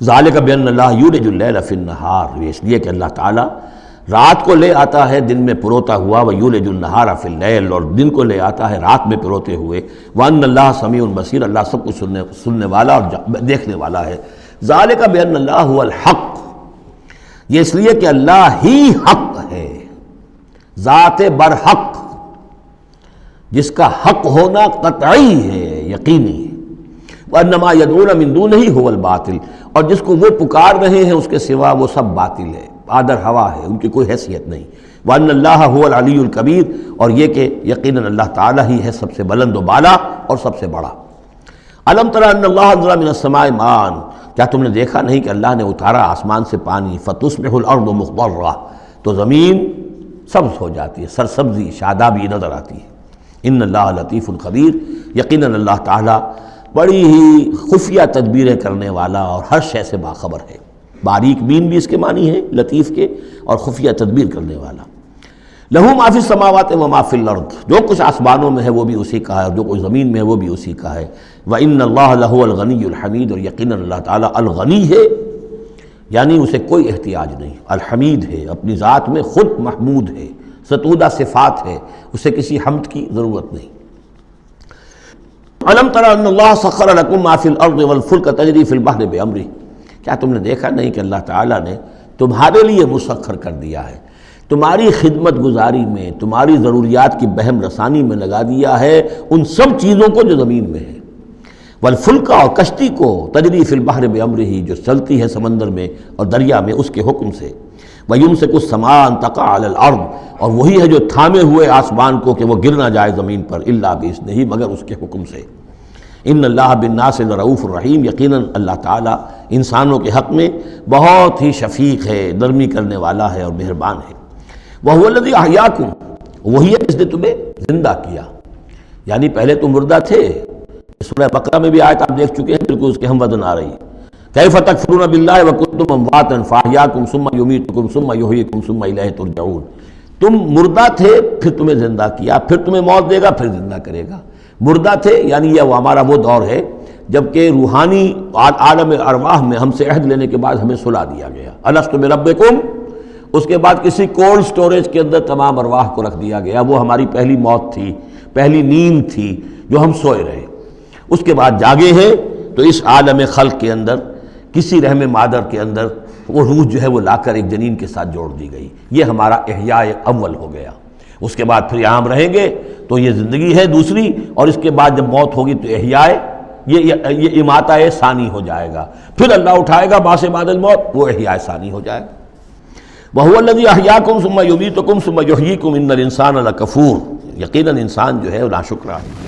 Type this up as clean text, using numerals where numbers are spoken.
ذالک بان اللہ یولج اللیل فی النہار، یہ اس لیے کہ اللہ تعالیٰ رات کو لے آتا ہے دن میں پروتا ہوا، ویولج النہار فی اللیل، اور دن کو لے آتا ہے رات میں پروتے ہوئے، وان اللہ سمیع بصیر، اللہ سب کچھ سننے والا اور دیکھنے والا ہے۔ ذالک بان اللہ هو الحق، یہ اس لیے کہ اللہ ہی حق ہے، ذات برحق، جس کا حق ہونا قطعی ہے، یقینی ہے۔ وَأَنَّمَا يَدْعُونَ مِن دُونِهِ هُوَ الْبَاطِلُ، اور جس کو وہ پکار رہے ہیں اس کے سوا وہ سب باطل ہے، آدر ہوا ہے، ان کی کوئی حیثیت نہیں۔ وَأَنَّ اللَّهَ هُوَ الْعَلِيُّ الْكَبِيرُ، اور یہ کہ یقیناً اللہ تعالیٰ ہی ہے سب سے بلند و بالا اور سب سے بڑا۔ أَلَمْ تَرَ أَنَّ اللَّهَ أَنزَلَ مِنَ السَّمَاءِ مَاءً، کیا تم نے دیکھا نہیں کہ اللہ نے اتارا آسمان سے پانی، فَتُصْبِحُ الْأَرْضُ مُخْضَرَّةً، تو زمین سبز ہو جاتی ہے، سرسبزی شادابی نظر آتی ہے۔ ان اللہ لطیف خبیر، یقیناً اللہ تعالیٰ بڑی ہی خفیہ تدبیریں کرنے والا اور ہر شے سے باخبر ہے۔ باریک بین بھی اس کے معنی ہے لطیف کے، اور خفیہ تدبیر کرنے والا۔ لہو ما فی السماوات و ما فی الارض، جو کچھ آسمانوں میں ہے وہ بھی اسی کا ہے، اور جو کچھ زمین میں ہے وہ بھی اسی کا ہے۔ وان اللہ لہو الغنی الحمید، اور یقیناً اللہ تعالیٰ الغنی ہے، یعنی اسے کوئی احتیاج نہیں، الحمید ہے، اپنی ذات میں خود محمود ہے، ستودہ صفات ہے، اسے کسی حمد کی ضرورت نہیں۔ أَلَمْ تَرَ أَنَّ اللَّهَ سَخَّرَ لَكُم مَّا فِي الْأَرْضِ وَالْفُلْكَ تَجْرِي فِي الْبَحْرِ بِأَمْرِهِ، کیا تم نے دیکھا نہیں کہ اللہ تعالیٰ نے تمہارے لیے مسخر کر دیا ہے، تمہاری خدمت گزاری میں، تمہاری ضروریات کی بہم رسانی میں لگا دیا ہے ان سب چیزوں کو جو زمین میں ہے، والفلک، اور کشتی کو، تجری فی البحر بامرہ، جو چلتی ہے سمندر میں اور دریا میں اس کے حکم سے، ویمسک السماء ان تقع علی الارض، اور وہی ہے جو تھامے ہوئے آسمان کو کہ وہ گر نہ جائے زمین پر، الا باذنہ، مگر اس کے حکم سے۔ ان اللہ بالناس لرؤوف الرحیم، یقیناً اللہ تعالیٰ انسانوں کے حق میں بہت ہی شفیق ہے، نرمی کرنے والا ہے اور مہربان ہے۔ وہو الذی احیاکم، وہی ہے جس نے تمہیں زندہ کیا، یعنی پہلے تم مردہ تھے، سورہ بقرہ میں بھی آیت آپ دیکھ چکے ہیں، بالکل اس کے ہم وزن آ رہی ہے۔ کیف تکفرون باللہ وکنتم امواتا فاحیاکم ثم یمیتکم ثم یحییکم ثم الیہ ترجعون، تم مردہ تھے پھر تمہیں زندہ کیا، پھر تمہیں موت دے گا، پھر زندہ کرے گا۔ مردہ تھے یعنی یہ ہمارا وہ دور ہے جبکہ روحانی عالم ارواح میں ہم سے عہد لینے کے بعد ہمیں سلا دیا گیا، الست بربکم، اس کے بعد کسی کولڈ سٹوریج کے اندر تمام ارواح کو رکھ دیا گیا، وہ ہماری پہلی موت تھی، پہلی نیند تھی جو ہم سوئے رہے۔ اس کے بعد جاگے ہیں تو اس عالم خلق کے اندر کسی رحم مادر کے اندر وہ روح جو ہے وہ لا کر ایک جنین کے ساتھ جوڑ دی گئی، یہ ہمارا احیاء اول ہو گیا۔ اس کے بعد پھر یہاں ہم رہیں گے تو یہ زندگی ہے دوسری، اور اس کے بعد جب موت ہوگی تو احیاء یہ اماتہ ثانی ہو جائے گا، پھر اللہ اٹھائے گا بعد بعد الموت، وہ احیاء ثانی ہو جائے گا۔ وَهُوَ الَّذِي أَحْيَاكُمْ ثُمَّ يُمِيتُكُمْ ثُمَّ يُحْيِيكُمْ إِنَّ الْإِنسَانَ لَكَفُورٌ، یقیناً انسان جو ہے ناشکرا ہے۔